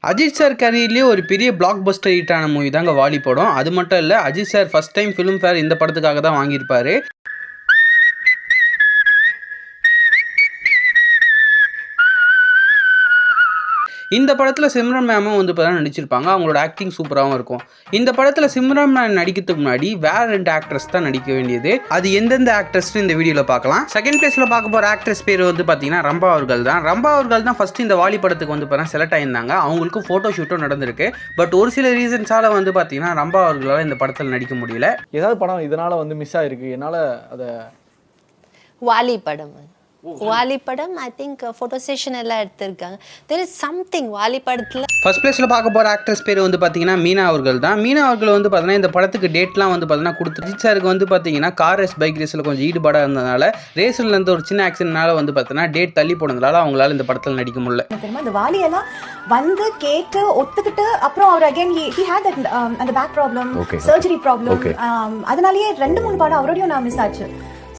Ajith sir கரியர்லேயே ஒரு பெரிய black Bastar ஹிட்டான மூவி தாங்க வாலி படம். அது மட்டும் இல்லை, Ajith sir first time Filmfare இந்த படத்துக்காக தான் வாங்கியிருப்பாரு. இந்த படத்தில் சிம்ரன் மேமும் வந்து இப்போ தான் நடிச்சிருப்பாங்க. அவங்களோட ஆக்டிங் சூப்பராகவும் இருக்கும். இந்த படத்தில் சிம்ரன் மேம் நடிக்கிறதுக்கு முன்னாடி வேற 2 ஆக்ட்ரஸ் தான் நடிக்க வேண்டியது. அது எந்தெந்த ஆக்ட்ரஸ்னு இந்த வீடியோவில் பார்க்கலாம். செகண்ட் பிளேஸில் பார்க்க போகிற ஆக்ட்ரஸ் பேர் வந்து பார்த்தீங்கன்னா ரம்பா அவர்கள் தான். ரம்பா அவர்கள் தான் ஃபர்ஸ்ட் இந்த வாலி படத்துக்கு வந்து பார்த்தா செலக்ட் ஆயிருந்தாங்க. அவங்களுக்கு ஃபோட்டோ ஷூட்டும் நடந்திருக்கு. பட் ஒரு சில ரீசன்ஸால் வந்து பார்த்தீங்கன்னா ரம்பா அவர்களால் இந்த படத்தில் நடிக்க முடியல. ஏதாவது படம் இதனால் வந்து மிஸ் ஆகிருக்கு என்னால் அதை வாலி படம் வாலி படம் ஐ திங்க் ஃபோட்டோ செஷன் எல்லாம் எடுத்திருக்காங்க. தெர் இஸ் சம்திங் வாலி படத்தில். ஃபர்ஸ்ட் பிளேஸில் பார்க்க போகிற ஆக்ட்ரஸ் பேர் வந்து பார்த்தீங்கன்னா மீனா அவர்கள் தான். மீனா அவர்கள் வந்து பார்த்தீங்கன்னா இந்த படத்துக்கு டேட்லாம் வந்து பார்த்தீங்கன்னா கொடுத்து அஜித் சாருக்கு வந்து பார்த்தீங்கன்னா கார் ரேஸ் பைக் ரேஸில் கொஞ்சம் ஈடுபாடாக இருந்ததுனால ரேஸில் இருந்த ஒரு சின்ன ஆக்சிடென்ட்னால வந்து பார்த்தீங்கன்னா டேட் தள்ளி போனதுனால அவங்களால இந்த படத்தில் நடிக்க முடியல. இந்த வாலியெல்லாம் வந்து கேட்டு ஒத்துக்கிட்டு அப்புறம் அவர் அகைன் ஹி ஹேட் தட் அந்த பேக் ப்ராப்ளம், சர்ஜரி ப்ராப்ளம். அதனாலேயே 2-3 படம் அவரோடையும் நான் மிஸ் ஆச்சு.